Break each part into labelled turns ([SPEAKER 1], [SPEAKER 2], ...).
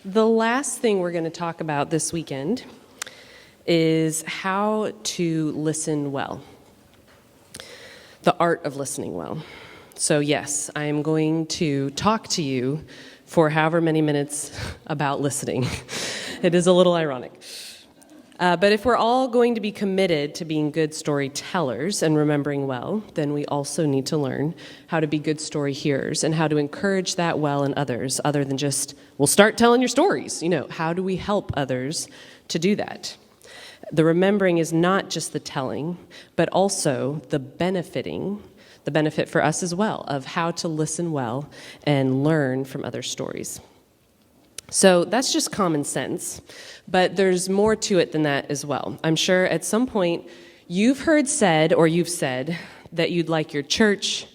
[SPEAKER 1] The last thing we're going to talk about this weekend is how to listen well. The art of listening well. So yes, I am going to talk to you for however many minutes about listening. It is a little ironic. But if we're all going to be committed to being good storytellers and remembering well, then we also need to learn how to be good story hearers and how to encourage that well in others, other than just, well, start telling your stories. How do we help others to do that? The remembering is not just the telling, but also the benefit for us as well, of how to listen well and learn from other stories. So that's just common sense, but there's more to it than that as well. I'm sure at some point you've heard said, or you've said, that you'd like your church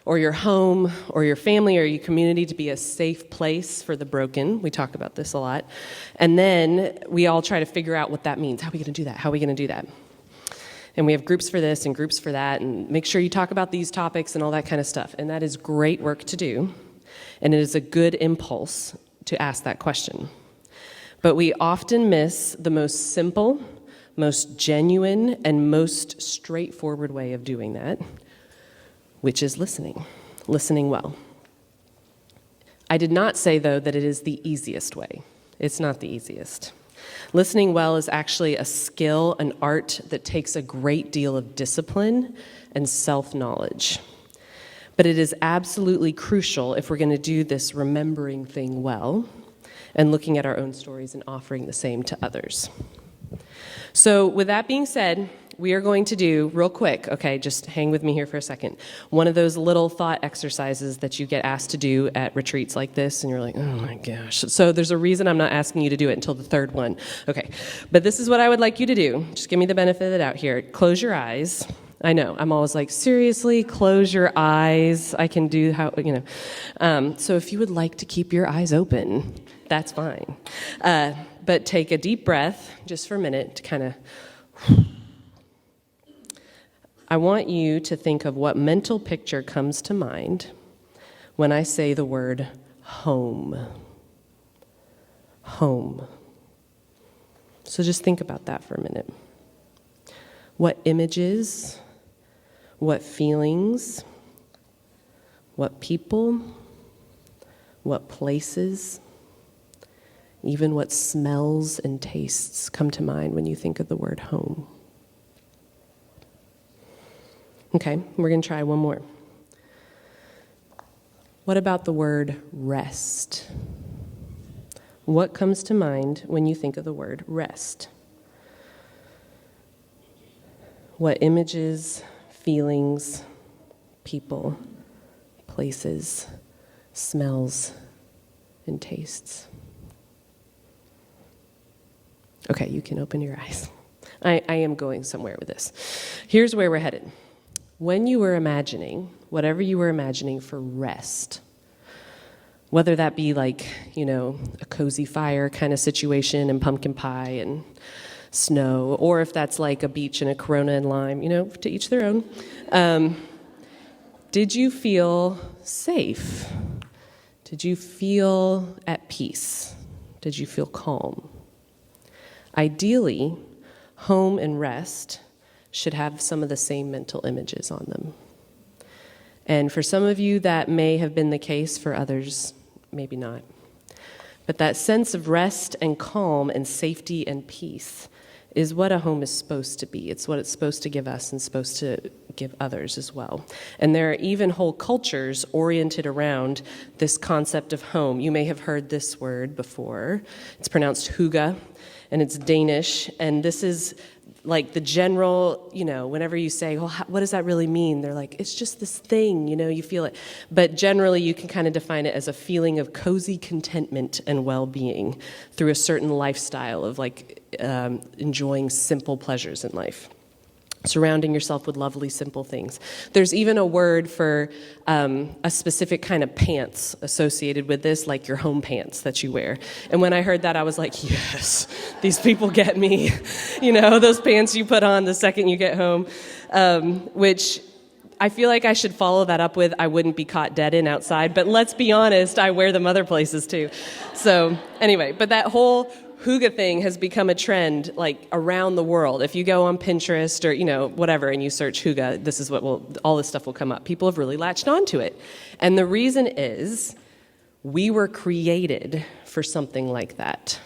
[SPEAKER 1] or your home or your family or your community to be a safe place for the broken. We talk about this a lot. And then we all try to figure out what that means. How are we going to do that? How are we going to do that? And we have groups for this and groups for that, and make sure you talk about these topics and all that kind of stuff. And that is great work to do, and it is a good impulse to ask that question. But we often miss the most simple, most genuine, and most straightforward way of doing that, which is listening well. I did not say, though, that it is the easiest way. It's not the easiest. Listening well is actually a skill, an art that takes a great deal of discipline and self-knowledge. But it is absolutely crucial if we're going to do this remembering thing well and looking at our own stories and offering the same to others. So with that being said, we are going to do, real quick, okay, just hang with me here for a second, one of those little thought exercises that you get asked to do at retreats like this, and you're like, oh my gosh. So there's a reason I'm not asking you to do it until the third one. Okay, but this is what I would like you to do. Just give me the benefit of the doubt here. Close your eyes. I know, I'm always like, seriously, close your eyes. I can do so if you would like to keep your eyes open, that's fine. But take a deep breath just for a minute to kind of... I want you to think of what mental picture comes to mind when I say the word home. Home. So just think about that for a minute. What images, what feelings, what people, what places, even what smells and tastes come to mind when you think of the word home. Okay, we're going to try one more. What about the word rest? What comes to mind when you think of the word rest? What images, feelings, people, places, smells, and tastes? Okay, you can open your eyes. I am going somewhere with this. Here's where we're headed. When you were imagining, whatever you were imagining for rest, whether that be like, a cozy fire kind of situation and pumpkin pie and snow, or if that's like a beach and a Corona and lime, to each their own, did you feel safe? Did you feel at peace? Did you feel calm? Ideally, home and rest should have some of the same mental images on them. And for some of you, that may have been the case. For others, maybe not. But that sense of rest and calm and safety and peace is what a home is supposed to be. It's what it's supposed to give us and supposed to give others as well. And there are even whole cultures oriented around this concept of home. You may have heard this word before. It's pronounced hygge, and it's Danish. And this is like the general, whenever you say, well, what does that really mean? They're like, it's just this thing, you feel it. But generally, you can kind of define it as a feeling of cozy contentment and well-being through a certain lifestyle of enjoying simple pleasures in life. Surrounding yourself with lovely, simple things. There's even a word for a specific kind of pants associated with this, like your home pants that you wear. And when I heard that, I was like, yes, these people get me. Those pants you put on the second you get home, which I feel like I should follow that up with I wouldn't be caught dead in outside, but let's be honest, I wear them other places too. So anyway, but that whole hygge thing has become a trend like around the world. If you go on Pinterest or, whatever, and you search hygge, this is all this stuff will come up. People have really latched onto it. And the reason is we were created for something like that.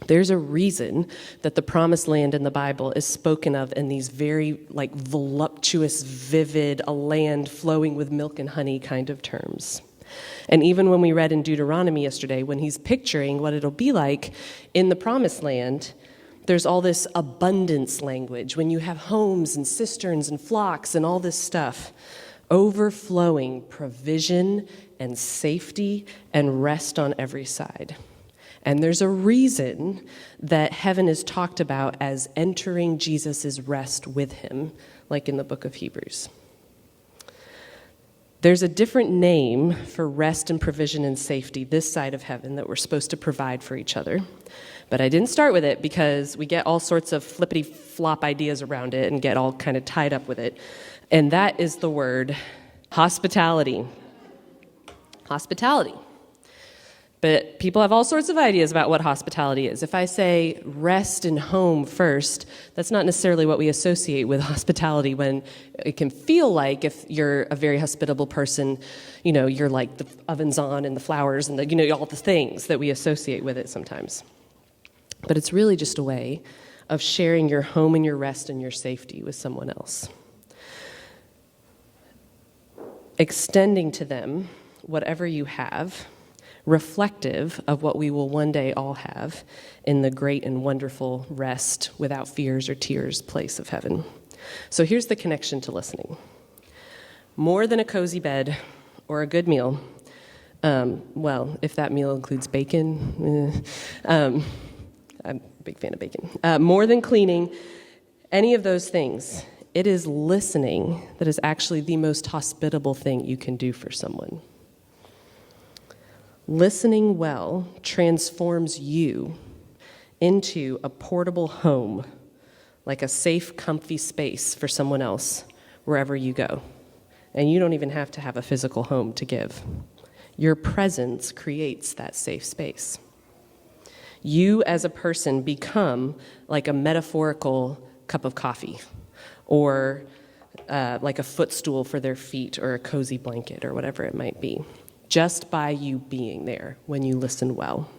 [SPEAKER 1] There's a reason that the promised land in the Bible is spoken of in these very voluptuous, vivid, a land flowing with milk and honey kind of terms. And even when we read in Deuteronomy yesterday, when he's picturing what it'll be like in the promised land, there's all this abundance language when you have homes and cisterns and flocks and all this stuff, overflowing provision and safety and rest on every side. And there's a reason that heaven is talked about as entering Jesus' rest with him, like in the book of Hebrews. There's a different name for rest and provision and safety this side of heaven that we're supposed to provide for each other. But I didn't start with it because we get all sorts of flippity-flop ideas around it and get all kind of tied up with it. And that is the word hospitality. Hospitality. But people have all sorts of ideas about what hospitality is. If I say rest and home first, that's not necessarily what we associate with hospitality, when it can feel like if you're a very hospitable person, you're like the ovens on and the flowers and all the things that we associate with it sometimes. But it's really just a way of sharing your home and your rest and your safety with someone else. Extending to them whatever you have, reflective of what we will one day all have in the great and wonderful rest without fears or tears place of heaven. So here's the connection to listening. More than a cozy bed or a good meal, if that meal includes bacon, I'm a big fan of bacon. More than cleaning, any of those things, it is listening that is actually the most hospitable thing you can do for someone. Listening well transforms you into a portable home, like a safe, comfy space for someone else wherever you go. And you don't even have to have a physical home to give. Your presence creates that safe space. You as a person become like a metaphorical cup of coffee, or like a footstool for their feet, or a cozy blanket, or whatever it might be, just by you being there when you listen well.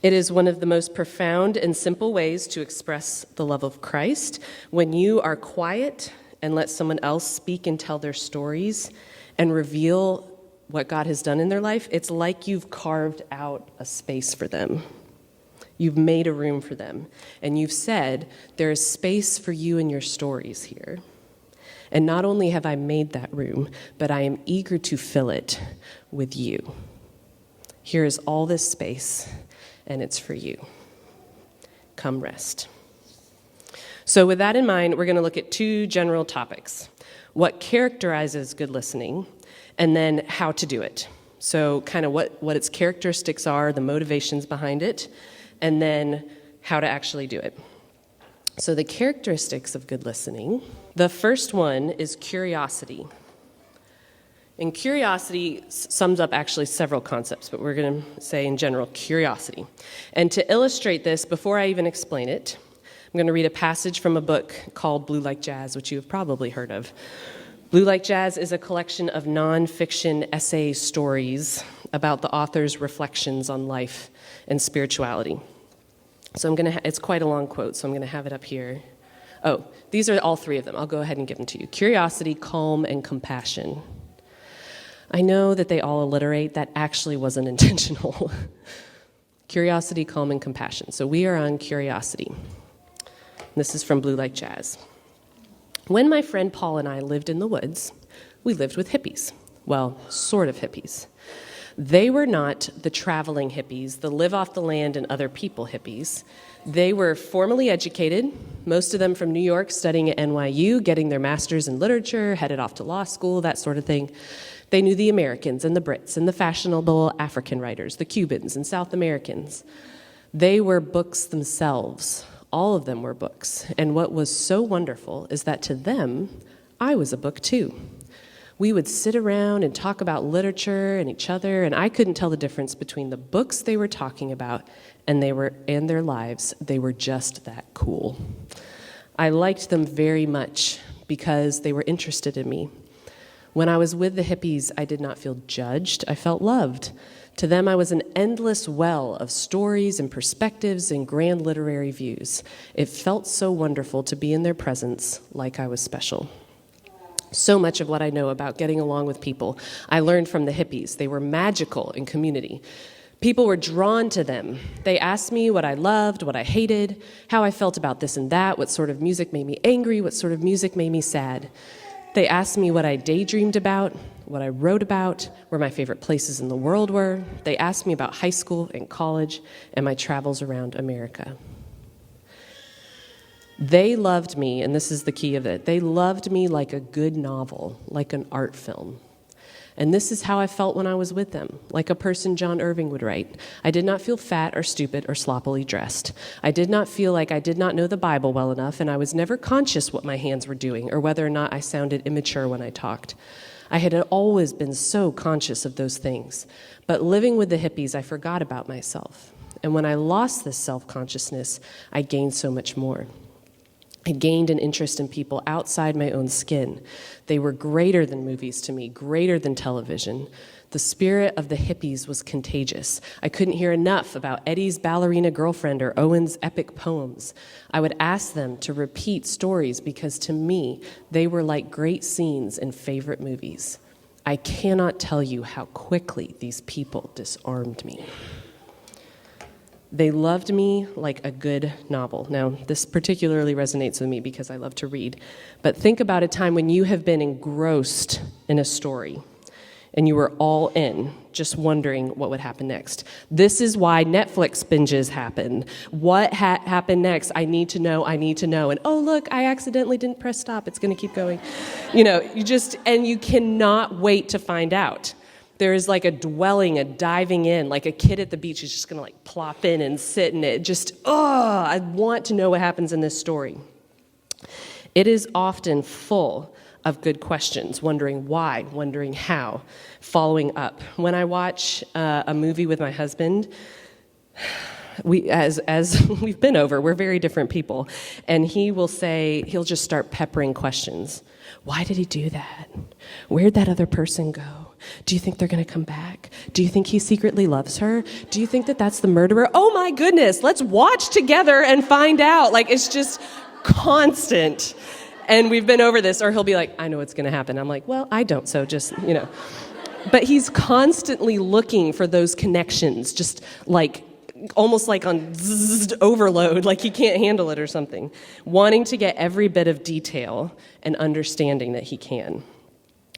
[SPEAKER 1] It is one of the most profound and simple ways to express the love of Christ. When you are quiet and let someone else speak and tell their stories and reveal what God has done in their life, it's like you've carved out a space for them. You've made a room for them. And you've said, there is space for you and your stories here. And not only have I made that room, but I am eager to fill it with you. Here is all this space, and it's for you. Come rest. So with that in mind, we're going to look at two general topics: what characterizes good listening, and then how to do it. So kind of what its characteristics are, the motivations behind it, and then how to actually do it. So the characteristics of good listening, the first one is curiosity. And curiosity sums up actually several concepts, but we're going to say in general, curiosity. And to illustrate this, before I even explain it, I'm going to read a passage from a book called Blue Like Jazz, which you have probably heard of. Blue Like Jazz is a collection of nonfiction essay stories about the author's reflections on life and spirituality. So it's quite a long quote, so I'm going to have it up here. Oh, these are all three of them. I'll go ahead and give them to you. Curiosity, calm, and compassion. I know that they all alliterate. That actually wasn't intentional. Curiosity, calm, and compassion. So we are on curiosity. This is from Blue Like Jazz. When my friend Paul and I lived in the woods, we lived with hippies. Well, sort of hippies. They were not the traveling hippies, the live off the land and other people hippies. They were formally educated, most of them from New York, studying at NYU, getting their master's in literature, headed off to law school, that sort of thing. They knew the Americans and the Brits and the fashionable African writers, the Cubans and South Americans. They were books themselves. All of them were books. And what was so wonderful is that to them, I was a book too. We would sit around and talk about literature and each other, and I couldn't tell the difference between the books they were talking about and their lives. They were just that cool. I liked them very much because they were interested in me. When I was with the hippies, I did not feel judged. I felt loved. To them, I was an endless well of stories and perspectives and grand literary views. It felt so wonderful to be in their presence, like I was special. So much of what I know about getting along with people, I learned from the hippies. They were magical in community. People were drawn to them. They asked me what I loved, what I hated, how I felt about this and that, what sort of music made me angry, what sort of music made me sad. They asked me what I daydreamed about, what I wrote about, where my favorite places in the world were. They asked me about high school and college and my travels around America. They loved me, and this is the key of it, they loved me like a good novel, like an art film. And this is how I felt when I was with them, like a person John Irving would write. I did not feel fat or stupid or sloppily dressed. I did not feel like I did not know the Bible well enough, and I was never conscious what my hands were doing or whether or not I sounded immature when I talked. I had always been so conscious of those things. But living with the hippies, I forgot about myself. And when I lost this self-consciousness, I gained so much more. I gained an interest in people outside my own skin. They were greater than movies to me, greater than television. The spirit of the hippies was contagious. I couldn't hear enough about Eddie's ballerina girlfriend or Owen's epic poems. I would ask them to repeat stories because to me, they were like great scenes in favorite movies. I cannot tell you how quickly these people disarmed me. They loved me like a good novel. Now, this particularly resonates with me because I love to read. But think about a time when you have been engrossed in a story and you were all in, just wondering what would happen next. This is why Netflix binges happen. What happened next? I need to know. And oh, look, I accidentally didn't press stop. It's going to keep going. And you cannot wait to find out. There is like a dwelling, a diving in, like a kid at the beach is just going to like plop in and sit in it. I want to know what happens in this story. It is often full of good questions, wondering why, wondering how, following up. When I watch a movie with my husband, as we've been over, we're very different people, and he'll just start peppering questions. Why did he do that? Where'd that other person go? Do you think they're going to come back? Do you think he secretly loves her? Do you think that that's the murderer? Oh my goodness, let's watch together and find out. Like, it's just constant. And we've been over this, or he'll be like, I know what's going to happen. I'm like, well, I don't, so just. But he's constantly looking for those connections, just like, almost like on overload, like he can't handle it or something, wanting to get every bit of detail and understanding that he can.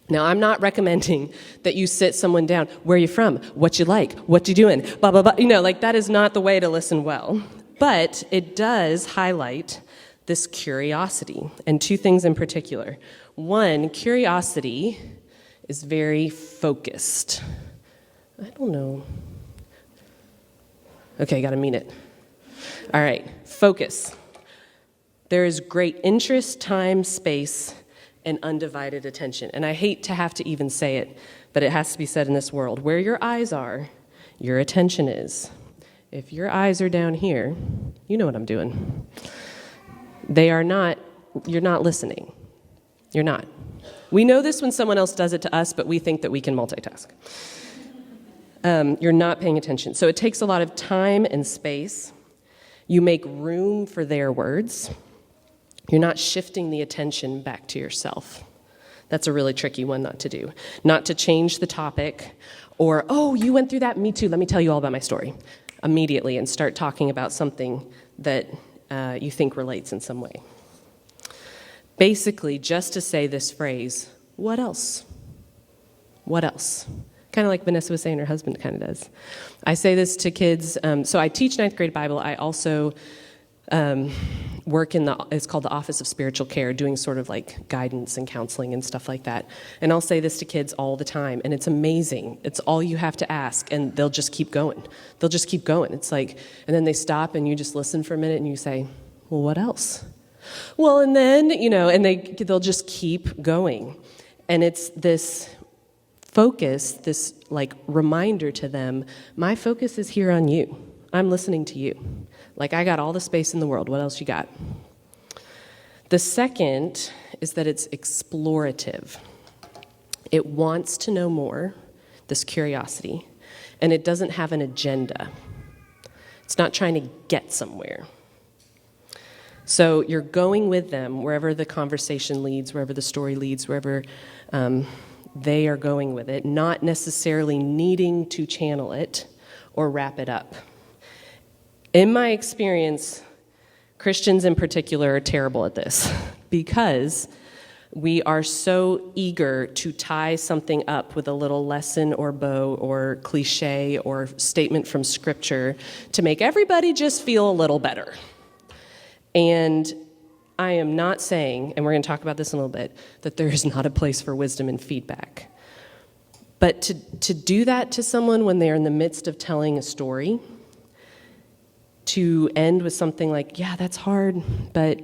[SPEAKER 1] Now, I'm not recommending that you sit someone down. Where are you from? What you like? What you doing? Blah, blah, blah. That is not the way to listen well. But it does highlight this curiosity, and two things in particular. One, curiosity is very focused. I don't know. Okay, gotta mean it. All right, focus. There is great interest, time, space, and undivided attention. And I hate to have to even say it, but it has to be said in this world. Where your eyes are, your attention is. If your eyes are down here, you know what I'm doing. You're not listening. You're not. We know this when someone else does it to us, but we think that we can multitask. You're not paying attention. So it takes a lot of time and space. You make room for their words. You're not shifting the attention back to yourself. That's a really tricky one not to do. Not to change the topic or, oh, you went through that, me too, let me tell you all about my story immediately and start talking about something that you think relates in some way. Basically, just to say this phrase, what else? What else? Kind of like Vanessa was saying her husband kind of does. I say this to kids. So I teach ninth grade Bible. I also work it's called the Office of Spiritual Care, doing sort of like guidance and counseling and stuff like that. And I'll say this to kids all the time, and it's amazing. It's all you have to ask, and they'll just keep going. It's like, and then they stop, and you just listen for a minute, and you say, well, what else? Well, and then, and they'll just keep going. And it's this focus, this like reminder to them, my focus is here on you. I'm listening to you. Like, I got all the space in the world. What else you got? The second is that it's explorative. It wants to know more, this curiosity, and it doesn't have an agenda. It's not trying to get somewhere. So you're going with them wherever the conversation leads, wherever the story leads, wherever they are going with it, not necessarily needing to channel it or wrap it up. In my experience, Christians in particular are terrible at this because we are so eager to tie something up with a little lesson or bow or cliche or statement from Scripture to make everybody just feel a little better. And I am not saying, and we're going to talk about this in a little bit, that there is not a place for wisdom and feedback. But to do that to someone when they're in the midst of telling a story, to end with something like, yeah, that's hard, but,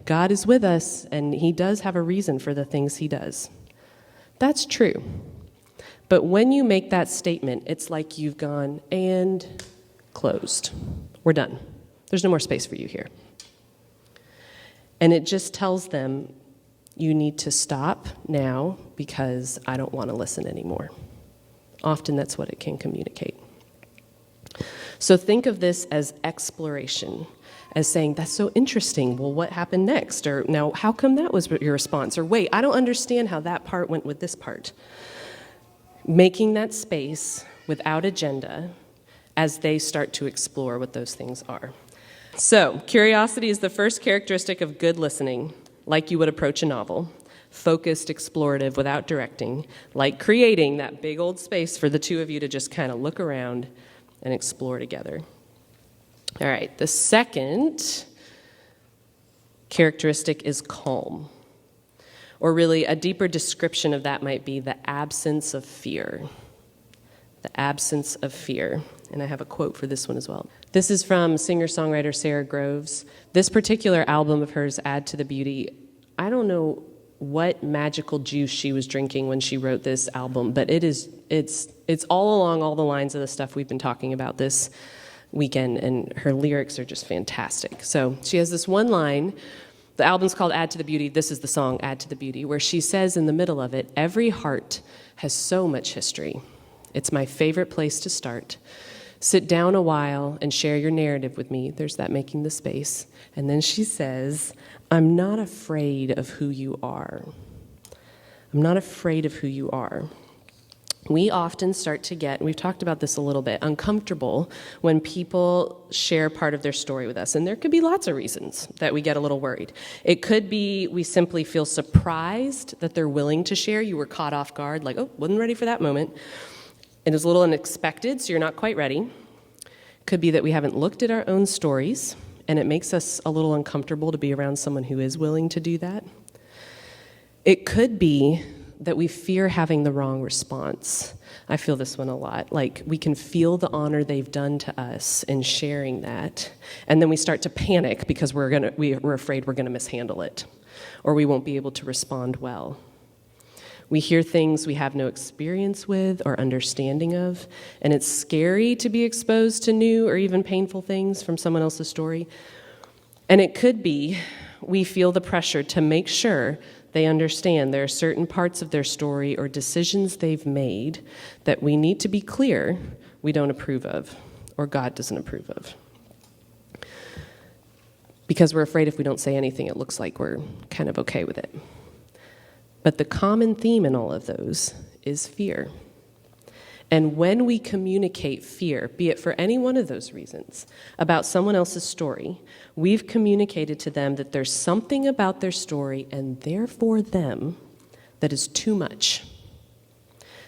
[SPEAKER 1] God is with us, and he does have a reason for the things he does. That's true. But when you make that statement, it's like you've gone and closed. We're done. There's no more space for you here. And it just tells them, you need to stop now because I don't want to listen anymore. Often that's what it can communicate. So think of this as exploration, as saying, that's so interesting. Well, what happened next? Or now, how come that was your response? Or wait, I don't understand how that part went with this part. Making that space without agenda as they start to explore what those things are. So, curiosity is the first characteristic of good listening, like you would approach a novel. Focused, explorative, without directing, like creating that big old space for the two of you to just kind of look around and explore together. All right, the second characteristic is calm. Or really, a deeper description of that might be the absence of fear. The absence of fear. And I have a quote for this one as well. This is from singer-songwriter Sarah Groves. This particular album of hers, Add to the Beauty, I don't know what magical juice she was drinking when she wrote this album, but it's all along all the lines of the stuff we've been talking about this weekend, and her lyrics are just fantastic. So she has this one line. The album's called Add to the Beauty. This is the song, Add to the Beauty, where she says in the middle of it, every heart has so much history. It's my favorite place to start. Sit down a while and share your narrative with me. There's that making the space. And then she says, I'm not afraid of who you are. I'm not afraid of who you are. We often start to get, and we've talked about this a little bit, uncomfortable when people share part of their story with us. And there could be lots of reasons that we get a little worried. It could be we simply feel surprised that they're willing to share. You were caught off guard, like, oh, wasn't ready for that moment. It is a little unexpected, so you're not quite ready. Could be that we haven't looked at our own stories, and it makes us a little uncomfortable to be around someone who is willing to do that. It could be that we fear having the wrong response. I feel this one a lot. Like, we can feel the honor they've done to us in sharing that, and then we start to panic because we're afraid we're going to mishandle it, or we won't be able to respond well. We hear things we have no experience with or understanding of, and it's scary to be exposed to new or even painful things from someone else's story. And it could be we feel the pressure to make sure they understand there are certain parts of their story or decisions they've made that we need to be clear we don't approve of, or God doesn't approve of. Because we're afraid if we don't say anything, it looks like we're kind of okay with it. But the common theme in all of those is fear. And when we communicate fear, be it for any one of those reasons, about someone else's story, we've communicated to them that there's something about their story and therefore them that is too much,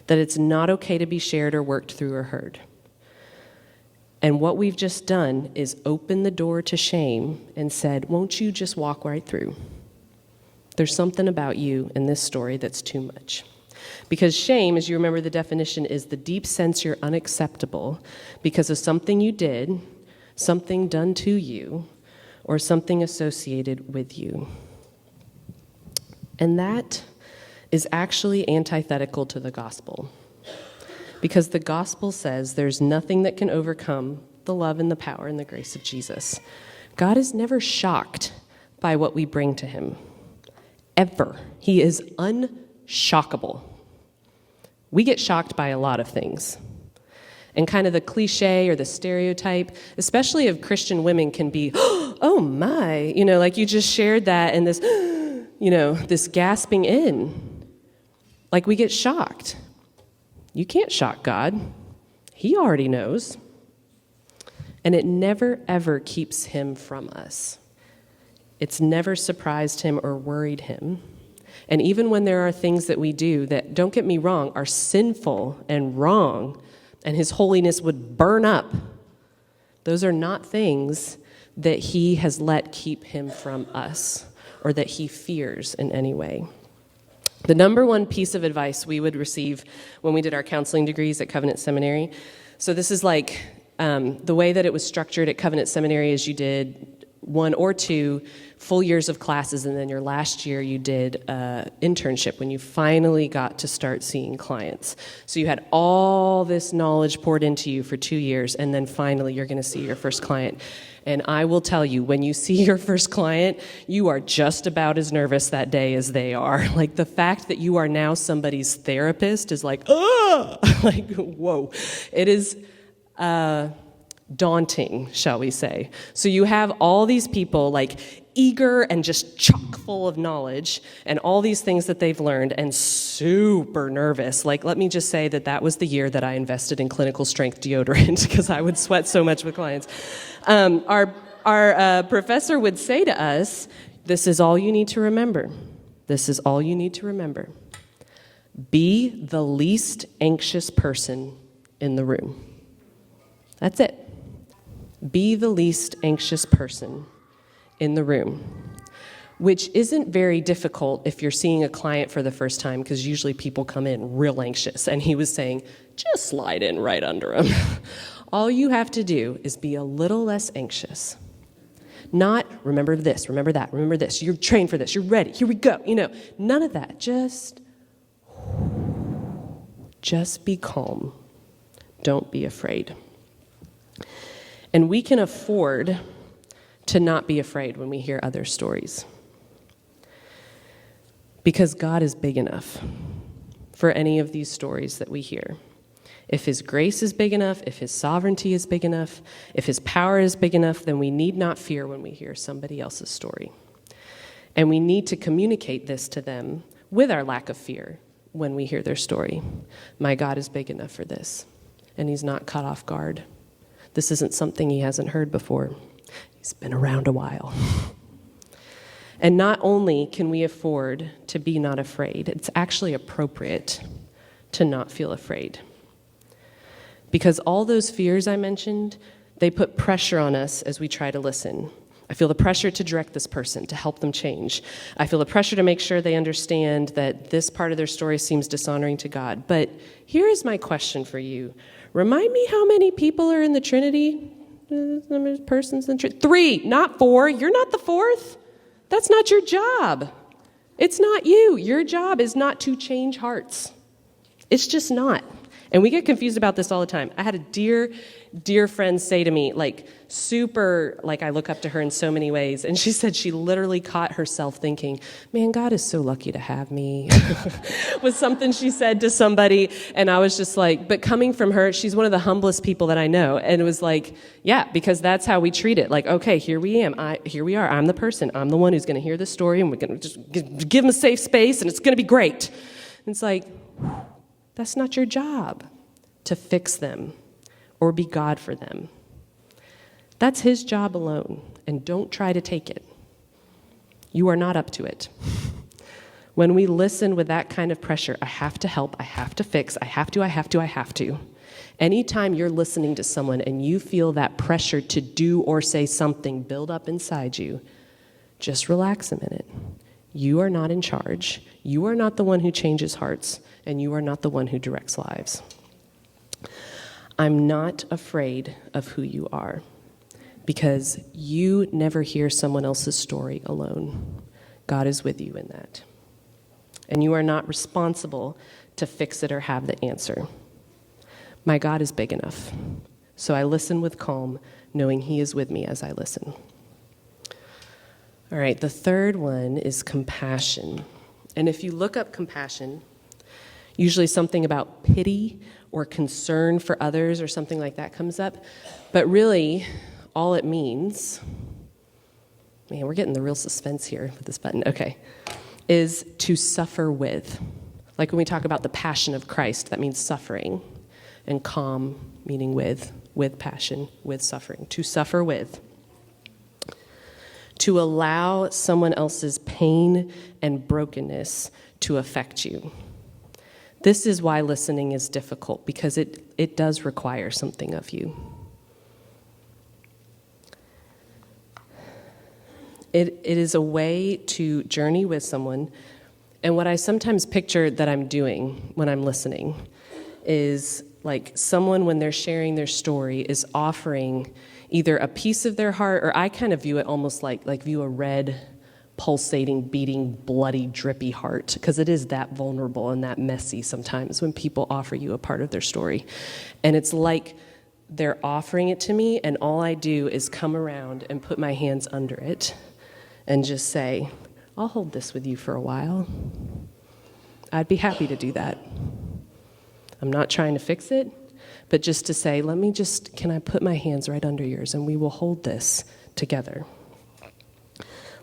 [SPEAKER 1] that it's not okay to be shared or worked through or heard. And what we've just done is open the door to shame and said, won't you just walk right through? There's something about you in this story that's too much. Because shame, as you remember the definition, is the deep sense you're unacceptable because of something you did, something done to you, or something associated with you. And that is actually antithetical to the gospel, because the gospel says there's nothing that can overcome the love and the power and the grace of Jesus. God is never shocked by what we bring to him, ever. He is unshockable. We get shocked by a lot of things. And kind of the cliche or the stereotype, especially of Christian women, can be, oh my, like you just shared that, and this, this gasping in. Like we get shocked. You can't shock God. He already knows. And it never, ever keeps him from us. It's never surprised him or worried him. And even when there are things that we do that, don't get me wrong, are sinful and wrong, and his holiness would burn up, those are not things that he has let keep him from us or that he fears in any way. The number one piece of advice we would receive when we did our counseling degrees at Covenant Seminary, so this is like the way that it was structured at Covenant Seminary is you did 1 or 2 full years of classes, and then your last year you did an internship when you finally got to start seeing clients. So you had all this knowledge poured into you for 2 years, and then finally you're going to see your first client. And I will tell you, when you see your first client, you are just about as nervous that day as they are. Like the fact that you are now somebody's therapist is like, like, whoa. It is daunting, shall we say. So you have all these people like eager and just chock full of knowledge and all these things that they've learned and super nervous. Like, let me just say that was the year that I invested in clinical strength deodorant because I would sweat so much with clients. Our professor would say to us, this is all you need to remember. This is all you need to remember. Be the least anxious person in the room. That's it. Be the least anxious person in the room, which isn't very difficult if you're seeing a client for the first time, because usually people come in real anxious. And he was saying, just slide in right under him. All you have to do is be a little less anxious. Not, remember this, remember that, remember this. You're trained for this. You're ready. Here we go. None of that. Just be calm. Don't be afraid. And we can afford to not be afraid when we hear other stories, because God is big enough for any of these stories that we hear. If his grace is big enough, if his sovereignty is big enough, if his power is big enough, then we need not fear when we hear somebody else's story. And we need to communicate this to them with our lack of fear when we hear their story. My God is big enough for this, and he's not caught off guard. This isn't something he hasn't heard before. He's been around a while. And not only can we afford to be not afraid, it's actually appropriate to not feel afraid. Because all those fears I mentioned, they put pressure on us as we try to listen. I feel the pressure to direct this person, to help them change. I feel the pressure to make sure they understand that this part of their story seems dishonoring to God. But here is my question for you. Remind me how many people are in the Trinity? Persons in the Trinity? 3, not 4. You're not the 4th. That's not your job. It's not you. Your job is not to change hearts. It's just not. And we get confused about this all the time. I had a dear friend say to me, I look up to her in so many ways. And she said she literally caught herself thinking, man, God is so lucky to have me, was something she said to somebody. And I was just like, but coming from her, she's one of the humblest people that I know. And it was like, yeah, because that's how we treat it. Like, okay, here we are. I'm the person. I'm the one who's going to hear the story, and we're going to just give them a safe space, and it's going to be great. And it's like, that's not your job to fix them or be God for them. That's his job alone, and don't try to take it. You are not up to it. When we listen with that kind of pressure, I have to help, I have to fix, I have to. Anytime you're listening to someone and you feel that pressure to do or say something build up inside you, just relax a minute. You are not in charge. You are not the one who changes hearts, and you are not the one who directs lives. I'm not afraid of who you are. because you never hear someone else's story alone. God is with you in that. And you are not responsible to fix it or have the answer. My God is big enough, so I listen with calm, knowing he is with me as I listen. All right, the third one is compassion. And if you look up compassion, usually something about pity or concern for others or something like that comes up. But really, all it means, man, we're getting the real suspense here with this button, okay, is to suffer with. Like when we talk about the passion of Christ, that means suffering. And calm, meaning with passion, with suffering. To suffer with. To allow someone else's pain and brokenness to affect you. This is why listening is difficult, because it does require something of you. It is a way to journey with someone, and what I sometimes picture that I'm doing when I'm listening is like someone, when they're sharing their story, is offering either a piece of their heart, or I kind of view it almost like view a red, pulsating, beating, bloody, drippy heart, because it is that vulnerable and that messy sometimes when people offer you a part of their story. And it's like they're offering it to me, and all I do is come around and put my hands under it and just say, I'll hold this with you for a while. I'd be happy to do that. I'm not trying to fix it, but just to say, can I put my hands right under yours and we will hold this together.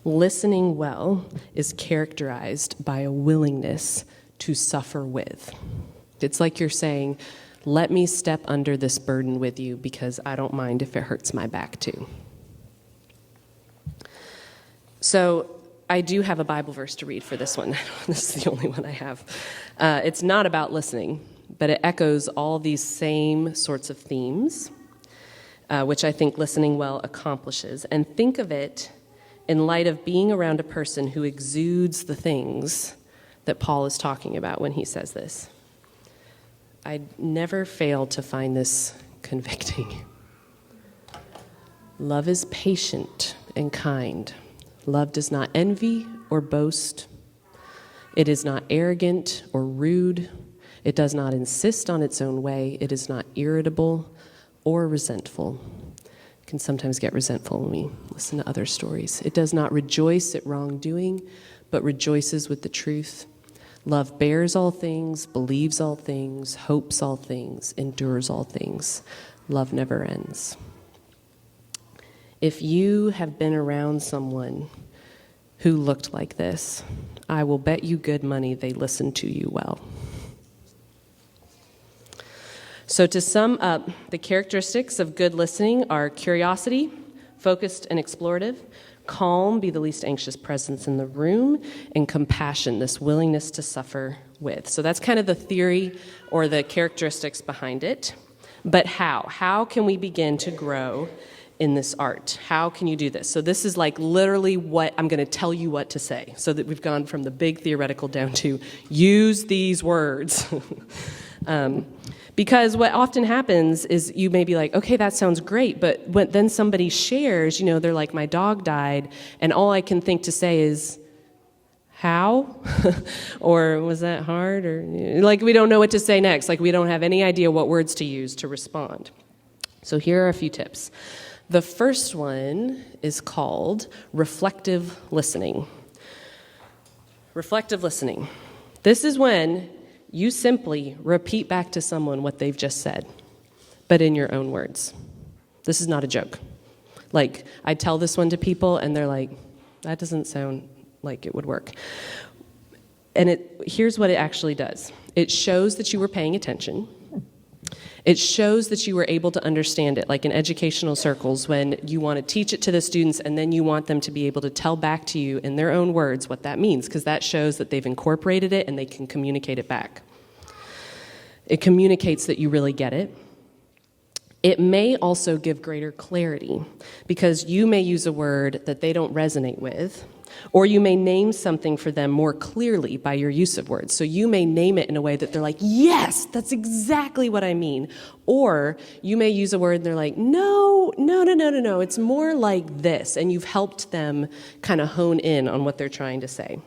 [SPEAKER 1] Listening well is characterized by a willingness to suffer with. It's like you're saying, let me step under this burden with you because I don't mind if it hurts my back too. So I do have a Bible verse to read for this one. This is the only one I have. It's not about listening, but it echoes all these same sorts of themes, which I think listening well accomplishes. And think of it in light of being around a person who exudes the things that Paul is talking about when he says this. I never fail to find this convicting. Love is patient and kind. Love does not envy or boast. It is not arrogant or rude. It does not insist on its own way. It is not irritable or resentful. It can sometimes get resentful when we listen to other stories. It does not rejoice at wrongdoing, but rejoices with the truth. Love bears all things, believes all things, hopes all things, endures all things. Love never ends. If you have been around someone who looked like this, I will bet you good money they listened to you well. So to sum up, the characteristics of good listening are curiosity, focused and explorative, calm, be the least anxious presence in the room, and compassion, this willingness to suffer with. So that's kind of the theory or the characteristics behind it. But how? How can we begin to grow in this art? How can you do this? So this is like literally what I'm going to tell you what to say, so that we've gone from the big theoretical down to use these words. Because what often happens is you may be like, okay, that sounds great, but when then somebody shares, they're like, my dog died, and all I can think to say is, how? Or was that hard? Or like we don't know what to say next. Like we don't have any idea what words to use to respond. So here are a few tips. The first one is called reflective listening. Reflective listening. This is when you simply repeat back to someone what they've just said, but in your own words. This is not a joke. Like, I tell this one to people, and they're like, that doesn't sound like it would work. And here's what it actually does. It shows that you were paying attention. It shows that you were able to understand it, like in educational circles when you want to teach it to the students and then you want them to be able to tell back to you in their own words what that means, because that shows that they've incorporated it and they can communicate it back. It communicates that you really get it. It may also give greater clarity, because you may use a word that they don't resonate with, Or you may name something for them more clearly by your use of words. So you may name it in a way that they're like, yes, that's exactly what I mean. Or you may use a word and they're like, no, it's more like this. And you've helped them kind of hone in on what they're trying to say.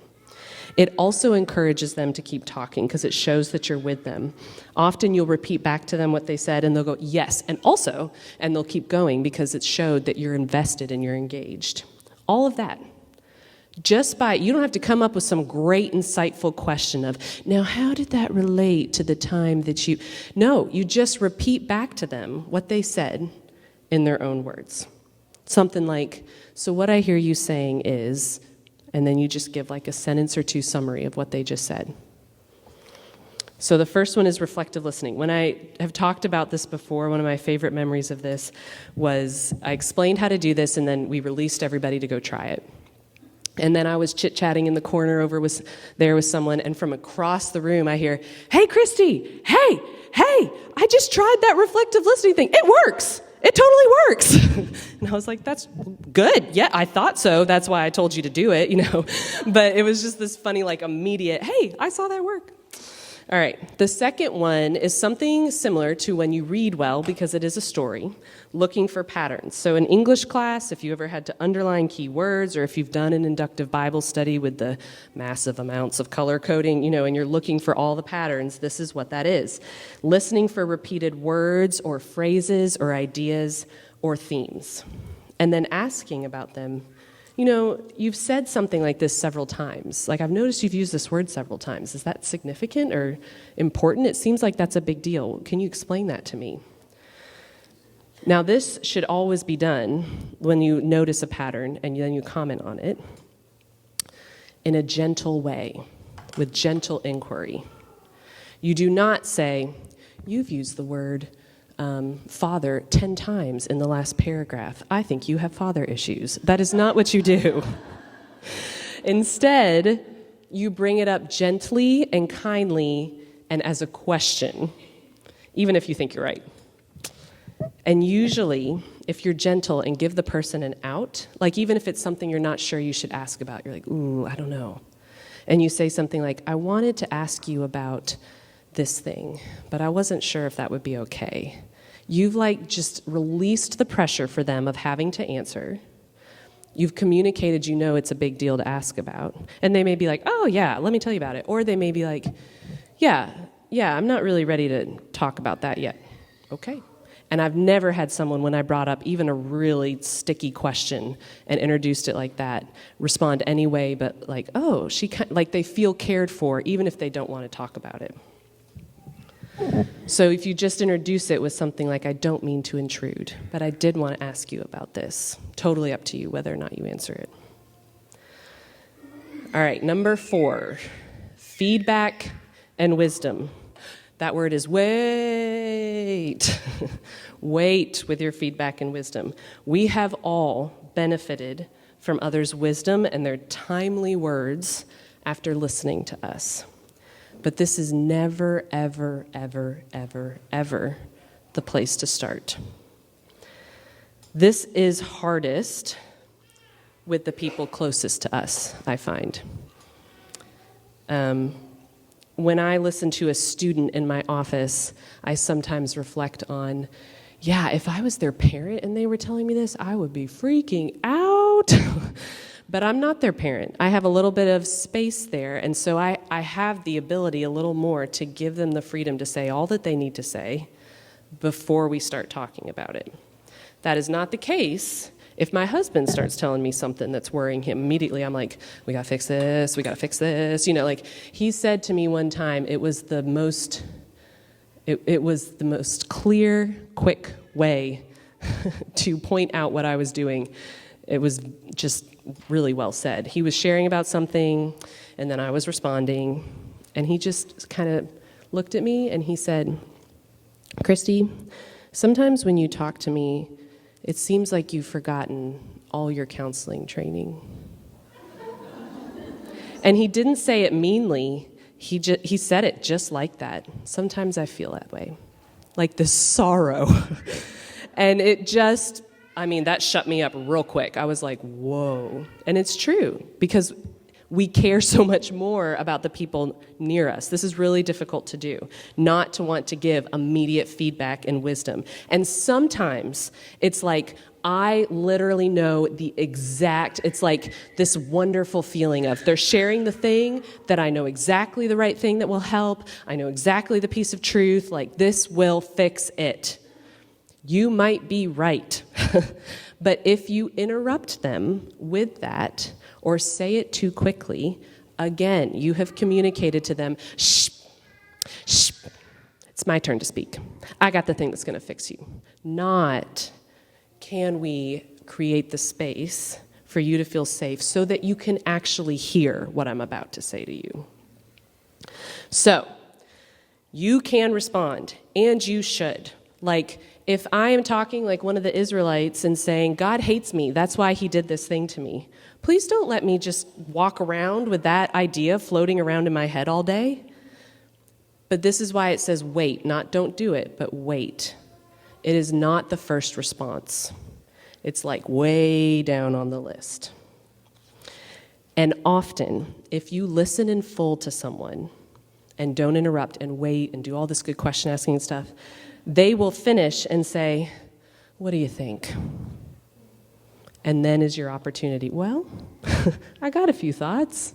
[SPEAKER 1] It also encourages them to keep talking because it shows that you're with them. Often you'll repeat back to them what they said and they'll go, yes, and also, and they'll keep going because it showed that you're invested and you're engaged. All of that. You don't have to come up with some great, insightful question of, now how did that relate to the time that you... No, you just repeat back to them what they said in their own words. Something like, so what I hear you saying is... And then you just give like a sentence or two summary of what they just said. So the first one is reflective listening. When I have talked about this before, one of my favorite memories of this was I explained how to do this, and then we released everybody to go try it. And then I was chit-chatting in the corner there with someone, and from across the room I hear, hey, Christy, hey, I just tried that reflective listening thing. It works. It totally works. And I was like, that's good. Yeah, I thought so. That's why I told you to do it, But it was just this funny, immediate, hey, I saw that work. All right. The second one is something similar to when you read well, because it is a story, looking for patterns. So in English class, if you ever had to underline key words, or if you've done an inductive Bible study with the massive amounts of color coding, and you're looking for all the patterns, this is what that is. Listening for repeated words or phrases or ideas or themes. And then asking about them. You've said something like this several times. I've noticed you've used this word several times. Is that significant or important? It seems like that's a big deal. Can you explain that to me? Now, this should always be done when you notice a pattern and then you comment on it in a gentle way, with gentle inquiry. You do not say, you've used the word father 10 times in the last paragraph. I think you have father issues. That is not what you do. Instead, you bring it up gently and kindly and as a question, even if you think you're right. And usually, if you're gentle and give the person an out, even if it's something you're not sure you should ask about, you're like, ooh, I don't know. And you say something like, I wanted to ask you about this thing, but I wasn't sure if that would be okay. You've just released the pressure for them of having to answer. You've communicated it's a big deal to ask about. And they may be like, oh yeah, let me tell you about it. Or they may be like, yeah, I'm not really ready to talk about that yet. Okay. And I've never had someone, when I brought up even a really sticky question and introduced it like that, respond anyway, but oh, they feel cared for, even if they don't want to talk about it. So if you just introduce it with something like, I don't mean to intrude, but I did want to ask you about this. Totally up to you whether or not you answer it. All right, number 4, feedback and wisdom. That word is wait. Wait with your feedback and wisdom. We have all benefited from others' wisdom and their timely words after listening to us. But this is never, ever, ever, ever, ever the place to start. This is hardest with the people closest to us, I find. When I listen to a student in my office, I sometimes reflect on, if I was their parent and they were telling me this, I would be freaking out. But I'm not their parent. I have a little bit of space there, and so I have the ability a little more to give them the freedom to say all that they need to say before we start talking about it. That is not the case if my husband starts telling me something that's worrying him. Immediately I'm like, we gotta fix this, he said to me one time, it was the most clear, quick way to point out what I was doing. It was just really well said. He was sharing about something, and then I was responding, and he just kind of looked at me, and he said, Christy, sometimes when you talk to me, it seems like you've forgotten all your counseling training. And he didn't say it meanly. He said it just like that. Sometimes I feel that way, like this sorrow. And it just I mean, that shut me up real quick. I was like, whoa. And it's true, because we care so much more about the people near us. This is really difficult to do, not to want to give immediate feedback and wisdom. And sometimes it's like, I literally know it's like this wonderful feeling of they're sharing the thing that I know exactly the right thing that will help. I know exactly the piece of truth, like this will fix it. You might be right. But if you interrupt them with that or say it too quickly, again, you have communicated to them, shh, shh, it's my turn to speak. I got the thing that's going to fix you. Not, can we create the space for you to feel safe so that you can actually hear what I'm about to say to you? So, you can respond, and you should. Like, if I am talking like one of the Israelites and saying, God hates me, that's why he did this thing to me, please don't let me just walk around with that idea floating around in my head all day. But this is why it says wait, not don't do it, but wait. It is not the first response. It's like way down on the list. And often, if you listen in full to someone and don't interrupt and wait and do all this good question asking and stuff, they will finish and say, what do you think? And then is your opportunity, well, I got a few thoughts,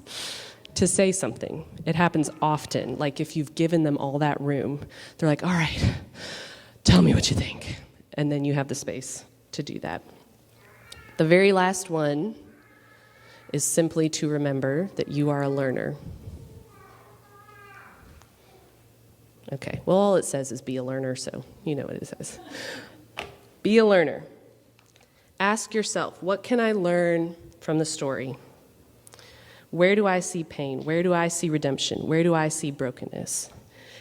[SPEAKER 1] to say something. It happens often. Like if you've given them all that room, they're like, all right, tell me what you think. And then you have the space to do that. The very last one is simply to remember that you are a learner. Okay, well, all it says is be a learner, so you know what it says. Be a learner. Ask yourself, what can I learn from the story? Where do I see pain? Where do I see redemption? Where do I see brokenness?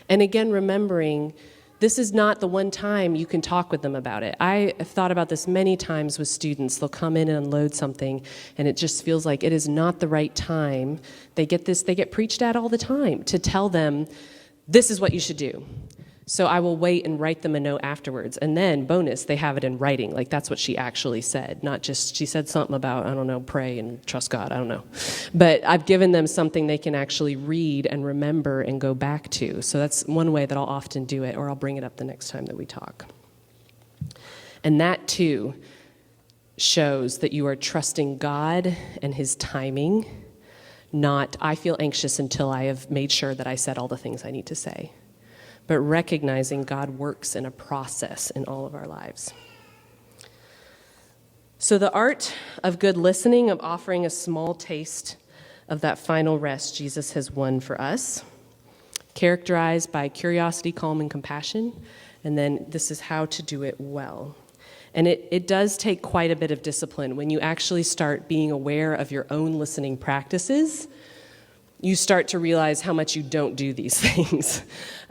[SPEAKER 1] And again, remembering this is not the one time you can talk with them about it. I have thought about this many times with students. They'll come in and unload something, and it just feels like it is not the right time. They get preached at all the time to tell them, this is what you should do. So I will wait and write them a note afterwards. And then, bonus, they have it in writing. Like, that's what she actually said. Not just, she said something about, I don't know, pray and trust God. I don't know. But I've given them something they can actually read and remember and go back to. So that's one way that I'll often do it, or I'll bring it up the next time that we talk. And that, too, shows that you are trusting God and his timing, not, I feel anxious until I have made sure that I said all the things I need to say. But recognizing God works in a process in all of our lives. So the art of good listening, of offering a small taste of that final rest Jesus has won for us, characterized by curiosity, calm, and compassion. And then this is how to do it well. And it does take quite a bit of discipline. When you actually start being aware of your own listening practices, you start to realize how much you don't do these things.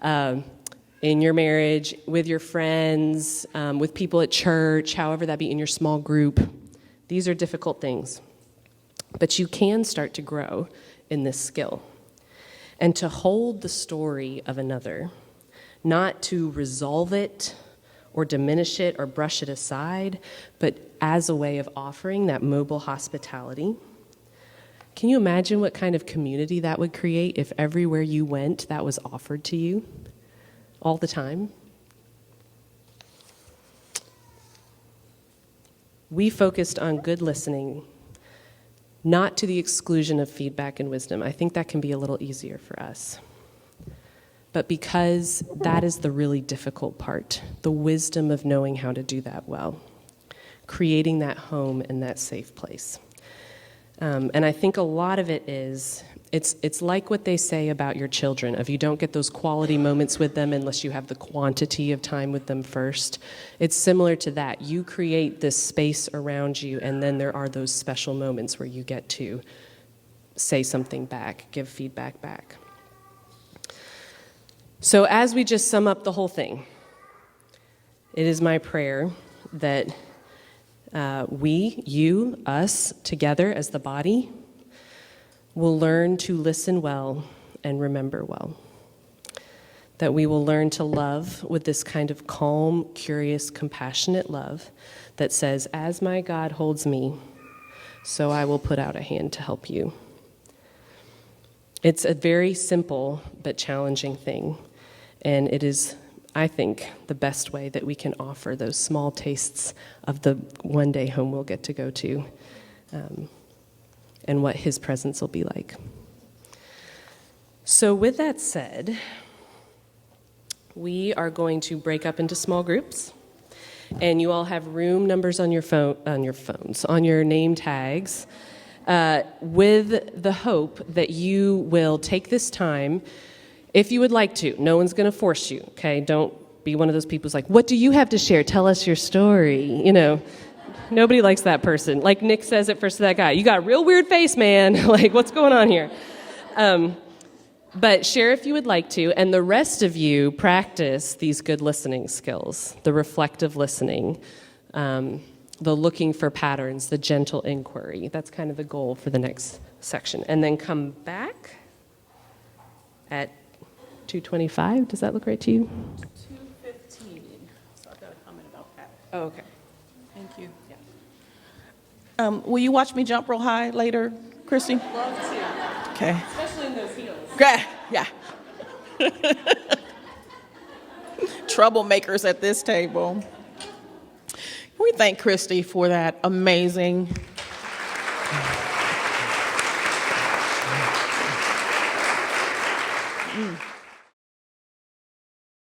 [SPEAKER 1] In your marriage, with your friends, with people at church, however that be, in your small group. These are difficult things. But you can start to grow in this skill. And to hold the story of another, not to resolve it or diminish it or brush it aside, but as a way of offering that mobile hospitality. Can you imagine what kind of community that would create if everywhere you went that was offered to you all the time? We focused on good listening, not to the exclusion of feedback and wisdom. I think that can be a little easier for us. But because that is the really difficult part, the wisdom of knowing how to do that well, creating that home and that safe place. And I think a lot of it is, it's like what they say about your children, if you don't get those quality moments with them unless you have the quantity of time with them first. It's similar to that. You create this space around you, and then there are those special moments where you get to say something back, give feedback back. So as we just sum up the whole thing, it is my prayer that us, together as the body, will learn to listen well and remember well. that we will learn to love with this kind of calm, curious, compassionate love that says, as my God holds me, so I will put out a hand to help you. It's a very simple but challenging thing, and it is, I think, the best way that we can offer those small tastes of the one day home we'll get to go to, and what his presence will be like. So with that said, we are going to break up into small groups, and you all have room numbers on your phones, on your name tags, with the hope that you will take this time, if you would like to. No one's going to force you, okay? Don't be one of those people who's like, what do you have to share? Tell us your story. You know, nobody likes that person. Like Nick says at first to that guy, you got a real weird face, man. Like, what's going on here? But share if you would like to, and the rest of you practice these good listening skills, the reflective listening, the looking for patterns, the gentle inquiry. That's kind of the goal for the next section. And then come back at 2:25. Does that look right to you?
[SPEAKER 2] 2:15. So I've got a comment about that.
[SPEAKER 1] Oh, okay.
[SPEAKER 2] Thank you. Yeah. Will you watch me jump real high later, Christy?
[SPEAKER 1] Love to.
[SPEAKER 2] Okay.
[SPEAKER 1] Especially in those heels.
[SPEAKER 2] Yeah. Troublemakers at this table. We thank Christy for that amazing.